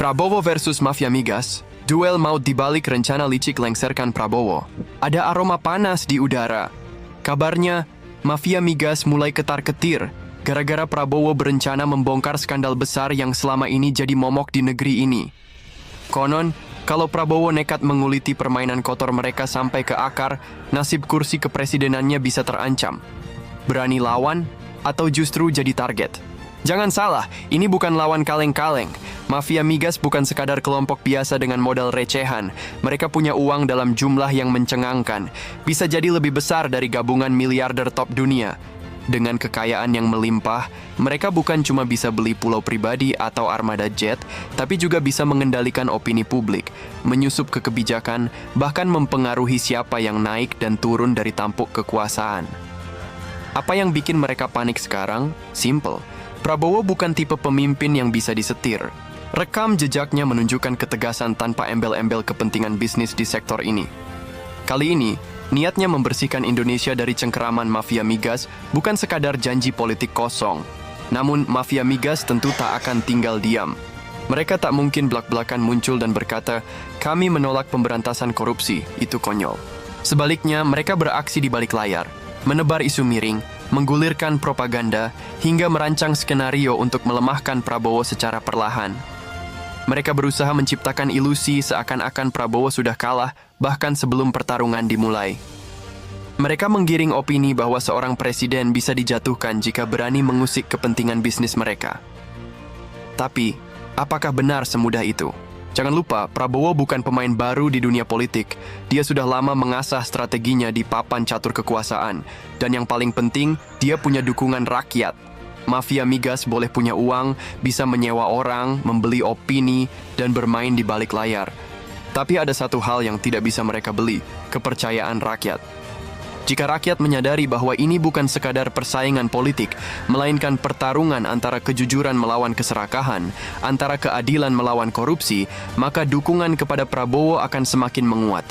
Prabowo versus mafia migas, duel maut di balik rencana licik lengserkan Prabowo. Ada aroma panas di udara. Kabarnya, mafia migas mulai ketar-ketir gara-gara Prabowo berencana membongkar skandal besar yang selama ini jadi momok di negeri ini. Konon, kalau Prabowo nekat menguliti permainan kotor mereka sampai ke akar, nasib kursi kepresidenannya bisa terancam. Berani lawan atau justru jadi target? Jangan salah, ini bukan lawan kaleng-kaleng. Mafia migas bukan sekadar kelompok biasa dengan modal recehan. Mereka punya uang dalam jumlah yang mencengangkan. Bisa jadi lebih besar dari gabungan miliarder top dunia. Dengan kekayaan yang melimpah, mereka bukan cuma bisa beli pulau pribadi atau armada jet, tapi juga bisa mengendalikan opini publik, menyusup ke kebijakan, bahkan mempengaruhi siapa yang naik dan turun dari tampuk kekuasaan. Apa yang bikin mereka panik sekarang? Simple. Prabowo bukan tipe pemimpin yang bisa disetir. Rekam jejaknya menunjukkan ketegasan tanpa embel-embel kepentingan bisnis di sektor ini. Kali ini, niatnya membersihkan Indonesia dari cengkeraman mafia migas bukan sekadar janji politik kosong. Namun, mafia migas tentu tak akan tinggal diam. Mereka tak mungkin belak-belakan muncul dan berkata, kami menolak pemberantasan korupsi, itu konyol. Sebaliknya, mereka beraksi di balik layar, menebar isu miring, menggulirkan propaganda, hingga merancang skenario untuk melemahkan Prabowo secara perlahan. Mereka berusaha menciptakan ilusi seakan-akan Prabowo sudah kalah, bahkan sebelum pertarungan dimulai. Mereka menggiring opini bahwa seorang presiden bisa dijatuhkan jika berani mengusik kepentingan bisnis mereka. Tapi, apakah benar semudah itu? Jangan lupa, Prabowo bukan pemain baru di dunia politik. Dia sudah lama mengasah strateginya di papan catur kekuasaan. Dan yang paling penting, dia punya dukungan rakyat. Mafia migas boleh punya uang, bisa menyewa orang, membeli opini, dan bermain di balik layar. Tapi ada satu hal yang tidak bisa mereka beli, kepercayaan rakyat. Jika rakyat menyadari bahwa ini bukan sekadar persaingan politik, melainkan pertarungan antara kejujuran melawan keserakahan, antara keadilan melawan korupsi, maka dukungan kepada Prabowo akan semakin menguat.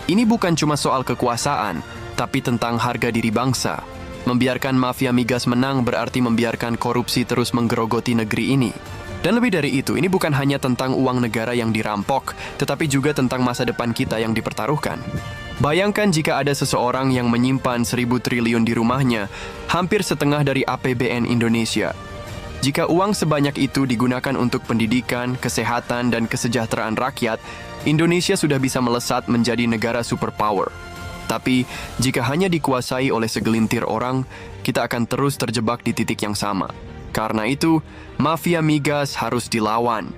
Ini bukan cuma soal kekuasaan, tapi tentang harga diri bangsa. Membiarkan mafia migas menang berarti membiarkan korupsi terus menggerogoti negeri ini. Dan lebih dari itu, ini bukan hanya tentang uang negara yang dirampok, tetapi juga tentang masa depan kita yang dipertaruhkan. Bayangkan jika ada seseorang yang menyimpan 1.000 triliun di rumahnya, hampir setengah dari APBN Indonesia. Jika uang sebanyak itu digunakan untuk pendidikan, kesehatan, dan kesejahteraan rakyat, Indonesia sudah bisa melesat menjadi negara superpower. Tapi, jika hanya dikuasai oleh segelintir orang, kita akan terus terjebak di titik yang sama. Karena itu, mafia migas harus dilawan.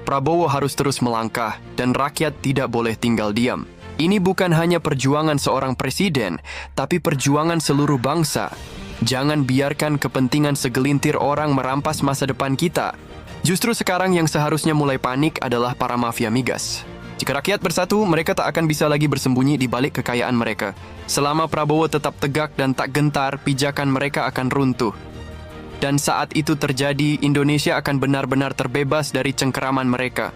Prabowo harus terus melangkah, dan rakyat tidak boleh tinggal diam. Ini bukan hanya perjuangan seorang presiden, tapi perjuangan seluruh bangsa. Jangan biarkan kepentingan segelintir orang merampas masa depan kita. Justru sekarang yang seharusnya mulai panik adalah para mafia migas. Jika rakyat bersatu, mereka tak akan bisa lagi bersembunyi di balik kekayaan mereka. Selama Prabowo tetap tegak dan tak gentar, pijakan mereka akan runtuh. Dan saat itu terjadi, Indonesia akan benar-benar terbebas dari cengkeraman mereka.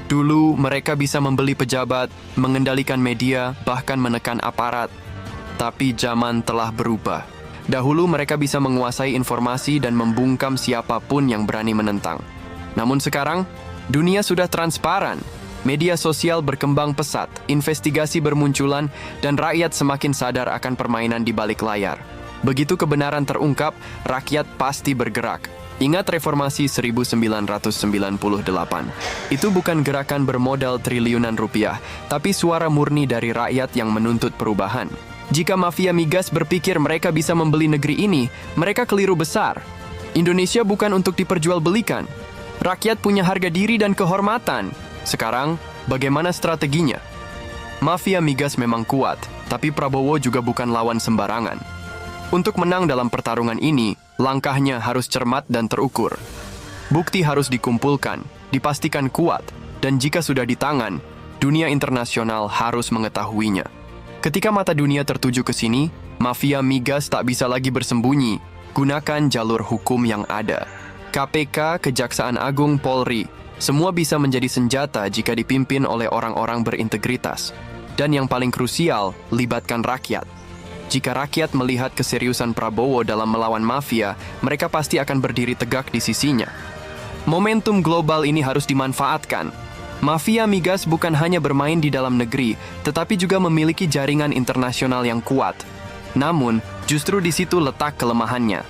Dulu, mereka bisa membeli pejabat, mengendalikan media, bahkan menekan aparat. Tapi zaman telah berubah. Dahulu mereka bisa menguasai informasi dan membungkam siapapun yang berani menentang. Namun sekarang, dunia sudah transparan. Media sosial berkembang pesat, investigasi bermunculan, dan rakyat semakin sadar akan permainan di balik layar. Begitu kebenaran terungkap, rakyat pasti bergerak. Ingat reformasi 1998. Itu bukan gerakan bermodal triliunan rupiah, tapi suara murni dari rakyat yang menuntut perubahan. Jika mafia migas berpikir mereka bisa membeli negeri ini, mereka keliru besar. Indonesia bukan untuk diperjualbelikan. Rakyat punya harga diri dan kehormatan. Sekarang, bagaimana strateginya? Mafia migas memang kuat, tapi Prabowo juga bukan lawan sembarangan. Untuk menang dalam pertarungan ini, langkahnya harus cermat dan terukur. Bukti harus dikumpulkan, dipastikan kuat, dan jika sudah di tangan, dunia internasional harus mengetahuinya. Ketika mata dunia tertuju ke sini, mafia migas tak bisa lagi bersembunyi. Gunakan jalur hukum yang ada. KPK, Kejaksaan Agung, Polri, semua bisa menjadi senjata jika dipimpin oleh orang-orang berintegritas. Dan yang paling krusial, libatkan rakyat. Jika rakyat melihat keseriusan Prabowo dalam melawan mafia, mereka pasti akan berdiri tegak di sisinya. Momentum global ini harus dimanfaatkan. Mafia migas bukan hanya bermain di dalam negeri, tetapi juga memiliki jaringan internasional yang kuat. Namun, justru di situ letak kelemahannya.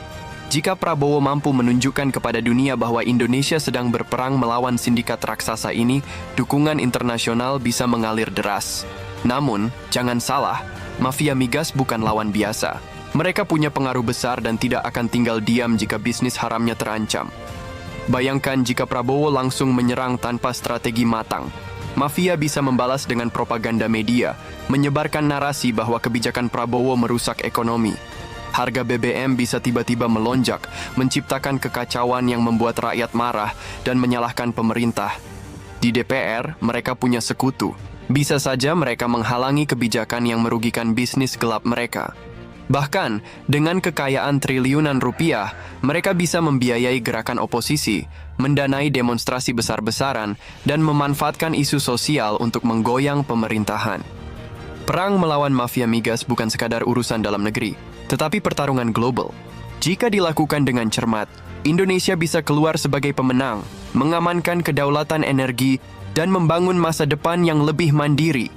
Jika Prabowo mampu menunjukkan kepada dunia bahwa Indonesia sedang berperang melawan sindikat raksasa ini, dukungan internasional bisa mengalir deras. Namun, jangan salah, mafia migas bukan lawan biasa. Mereka punya pengaruh besar dan tidak akan tinggal diam jika bisnis haramnya terancam. Bayangkan jika Prabowo langsung menyerang tanpa strategi matang. Mafia bisa membalas dengan propaganda media, menyebarkan narasi bahwa kebijakan Prabowo merusak ekonomi. Harga BBM bisa tiba-tiba melonjak, menciptakan kekacauan yang membuat rakyat marah dan menyalahkan pemerintah. Di DPR, mereka punya sekutu. Bisa saja mereka menghalangi kebijakan yang merugikan bisnis gelap mereka. Bahkan, dengan kekayaan triliunan rupiah, mereka bisa membiayai gerakan oposisi, mendanai demonstrasi besar-besaran, dan memanfaatkan isu sosial untuk menggoyang pemerintahan. Perang melawan mafia migas bukan sekadar urusan dalam negeri, tetapi pertarungan global. Jika dilakukan dengan cermat, Indonesia bisa keluar sebagai pemenang, mengamankan kedaulatan energi, dan membangun masa depan yang lebih mandiri.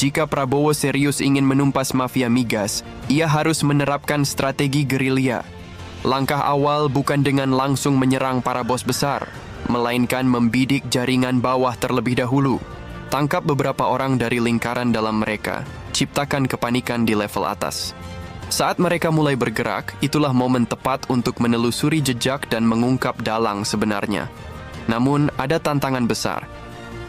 Jika Prabowo serius ingin menumpas mafia migas, ia harus menerapkan strategi gerilya. Langkah awal bukan dengan langsung menyerang para bos besar, melainkan membidik jaringan bawah terlebih dahulu. Tangkap beberapa orang dari lingkaran dalam mereka, ciptakan kepanikan di level atas. Saat mereka mulai bergerak, itulah momen tepat untuk menelusuri jejak dan mengungkap dalang sebenarnya. Namun, ada tantangan besar.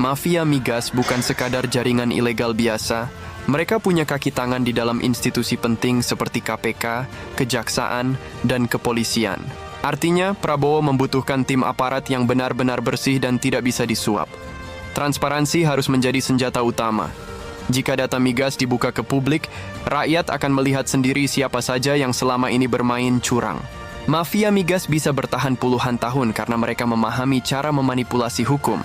Mafia migas bukan sekadar jaringan ilegal biasa, mereka punya kaki tangan di dalam institusi penting seperti KPK, Kejaksaan, dan Kepolisian. Artinya, Prabowo membutuhkan tim aparat yang benar-benar bersih dan tidak bisa disuap. Transparansi harus menjadi senjata utama. Jika data migas dibuka ke publik, rakyat akan melihat sendiri siapa saja yang selama ini bermain curang. Mafia migas bisa bertahan puluhan tahun karena mereka memahami cara memanipulasi hukum.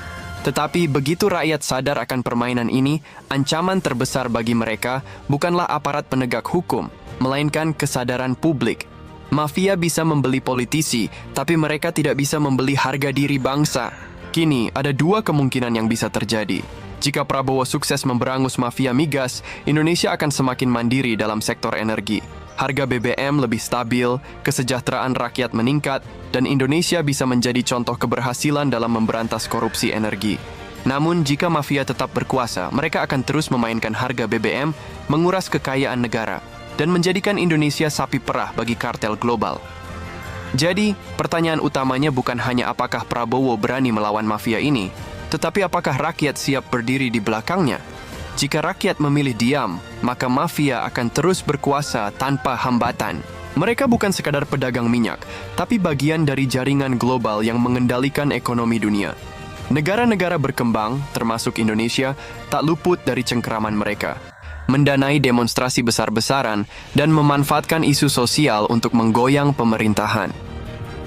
Tetapi begitu rakyat sadar akan permainan ini, ancaman terbesar bagi mereka bukanlah aparat penegak hukum, melainkan kesadaran publik. Mafia bisa membeli politisi, tapi mereka tidak bisa membeli harga diri bangsa. Kini, ada dua kemungkinan yang bisa terjadi. Jika Prabowo sukses memberangus mafia migas, Indonesia akan semakin mandiri dalam sektor energi. Harga BBM lebih stabil, kesejahteraan rakyat meningkat, dan Indonesia bisa menjadi contoh keberhasilan dalam memberantas korupsi energi. Namun, jika mafia tetap berkuasa, mereka akan terus memainkan harga BBM, menguras kekayaan negara, dan menjadikan Indonesia sapi perah bagi kartel global. Jadi, pertanyaan utamanya bukan hanya apakah Prabowo berani melawan mafia ini, tetapi apakah rakyat siap berdiri di belakangnya? Jika rakyat memilih diam, maka mafia akan terus berkuasa tanpa hambatan. Mereka bukan sekadar pedagang minyak, tapi bagian dari jaringan global yang mengendalikan ekonomi dunia. Negara-negara berkembang, termasuk Indonesia, tak luput dari cengkeraman mereka. Mendanai demonstrasi besar-besaran dan memanfaatkan isu sosial untuk menggoyang pemerintahan.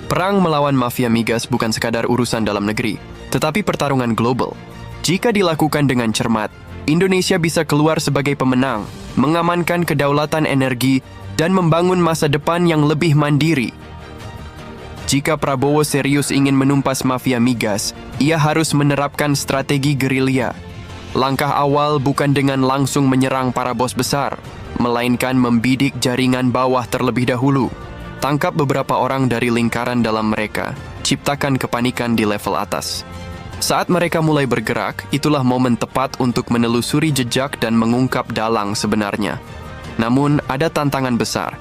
Perang melawan mafia migas bukan sekadar urusan dalam negeri, tetapi pertarungan global. Jika dilakukan dengan cermat, Indonesia bisa keluar sebagai pemenang, mengamankan kedaulatan energi, dan membangun masa depan yang lebih mandiri. Jika Prabowo serius ingin menumpas mafia migas, ia harus menerapkan strategi gerilya. Langkah awal bukan dengan langsung menyerang para bos besar, melainkan membidik jaringan bawah terlebih dahulu. Tangkap beberapa orang dari lingkaran dalam mereka, ciptakan kepanikan di level atas. Saat mereka mulai bergerak, itulah momen tepat untuk menelusuri jejak dan mengungkap dalang sebenarnya. Namun, ada tantangan besar.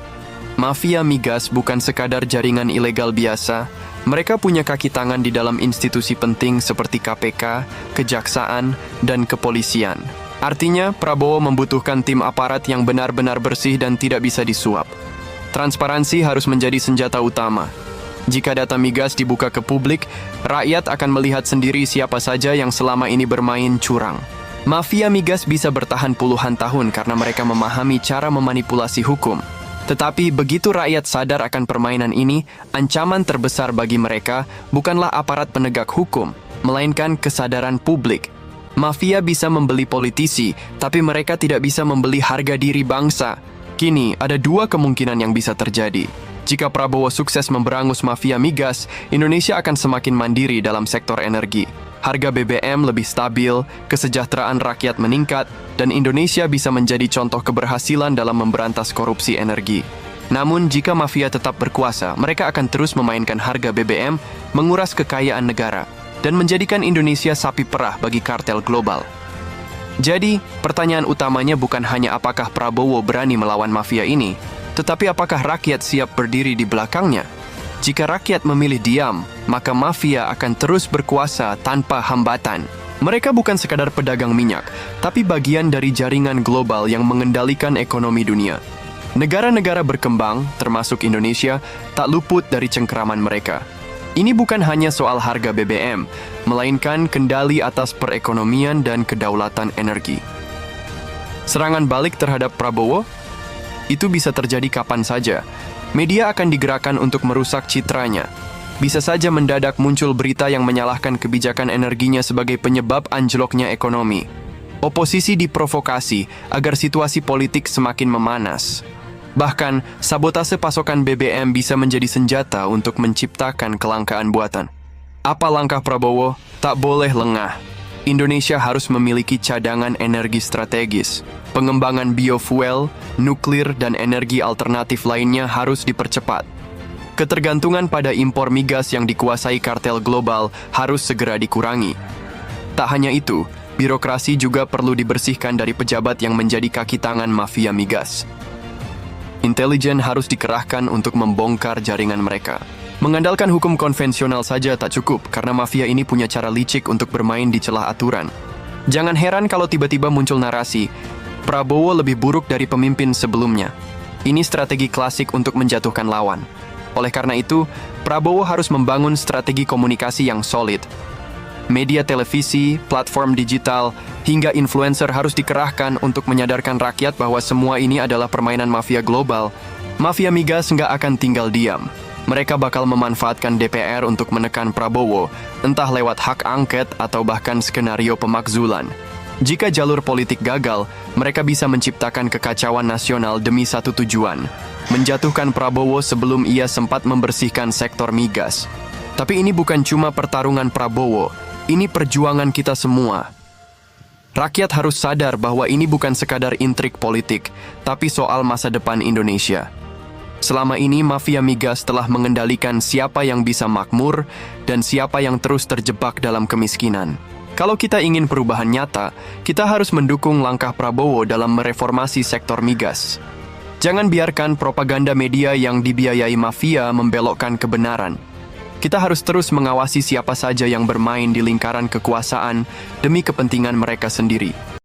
Mafia migas bukan sekadar jaringan ilegal biasa, mereka punya kaki tangan di dalam institusi penting seperti KPK, Kejaksaan, dan Kepolisian. Artinya, Prabowo membutuhkan tim aparat yang benar-benar bersih dan tidak bisa disuap. Transparansi harus menjadi senjata utama. Jika data migas dibuka ke publik, rakyat akan melihat sendiri siapa saja yang selama ini bermain curang. Mafia migas bisa bertahan puluhan tahun karena mereka memahami cara memanipulasi hukum. Tetapi begitu rakyat sadar akan permainan ini, ancaman terbesar bagi mereka bukanlah aparat penegak hukum, melainkan kesadaran publik. Mafia bisa membeli politisi, tapi mereka tidak bisa membeli harga diri bangsa. Kini, ada dua kemungkinan yang bisa terjadi. Jika Prabowo sukses memberangus mafia migas, Indonesia akan semakin mandiri dalam sektor energi. Harga BBM lebih stabil, kesejahteraan rakyat meningkat, dan Indonesia bisa menjadi contoh keberhasilan dalam memberantas korupsi energi. Namun, jika mafia tetap berkuasa, mereka akan terus memainkan harga BBM, menguras kekayaan negara, dan menjadikan Indonesia sapi perah bagi kartel global. Jadi, pertanyaan utamanya bukan hanya apakah Prabowo berani melawan mafia ini, tetapi apakah rakyat siap berdiri di belakangnya? Jika rakyat memilih diam, maka mafia akan terus berkuasa tanpa hambatan. Mereka bukan sekadar pedagang minyak, tapi bagian dari jaringan global yang mengendalikan ekonomi dunia. Negara-negara berkembang, termasuk Indonesia, tak luput dari cengkeraman mereka. Ini bukan hanya soal harga BBM, melainkan kendali atas perekonomian dan kedaulatan energi. Serangan balik terhadap Prabowo itu bisa terjadi kapan saja. Media akan digerakkan untuk merusak citranya. Bisa saja mendadak muncul berita yang menyalahkan kebijakan energinya sebagai penyebab anjloknya ekonomi. Oposisi diprovokasi agar situasi politik semakin memanas. Bahkan, sabotase pasokan BBM bisa menjadi senjata untuk menciptakan kelangkaan buatan. Apa langkah Prabowo? Tak boleh lengah. Indonesia harus memiliki cadangan energi strategis. Pengembangan biofuel, nuklir, dan energi alternatif lainnya harus dipercepat. Ketergantungan pada impor migas yang dikuasai kartel global harus segera dikurangi. Tak hanya itu, birokrasi juga perlu dibersihkan dari pejabat yang menjadi kaki tangan mafia migas. Intelijen harus dikerahkan untuk membongkar jaringan mereka. Mengandalkan hukum konvensional saja tak cukup, karena mafia ini punya cara licik untuk bermain di celah aturan. Jangan heran kalau tiba-tiba muncul narasi, Prabowo lebih buruk dari pemimpin sebelumnya. Ini strategi klasik untuk menjatuhkan lawan. Oleh karena itu, Prabowo harus membangun strategi komunikasi yang solid. Media televisi, platform digital, hingga influencer harus dikerahkan untuk menyadarkan rakyat bahwa semua ini adalah permainan mafia global. Mafia migas nggak akan tinggal diam. Mereka bakal memanfaatkan DPR untuk menekan Prabowo, entah lewat hak angket atau bahkan skenario pemakzulan. Jika jalur politik gagal, mereka bisa menciptakan kekacauan nasional demi satu tujuan, menjatuhkan Prabowo sebelum ia sempat membersihkan sektor migas. Tapi ini bukan cuma pertarungan Prabowo, ini perjuangan kita semua. Rakyat harus sadar bahwa ini bukan sekadar intrik politik, tapi soal masa depan Indonesia. Selama ini, mafia migas telah mengendalikan siapa yang bisa makmur dan siapa yang terus terjebak dalam kemiskinan. Kalau kita ingin perubahan nyata, kita harus mendukung langkah Prabowo dalam mereformasi sektor migas. Jangan biarkan propaganda media yang dibiayai mafia membelokkan kebenaran. Kita harus terus mengawasi siapa saja yang bermain di lingkaran kekuasaan demi kepentingan mereka sendiri.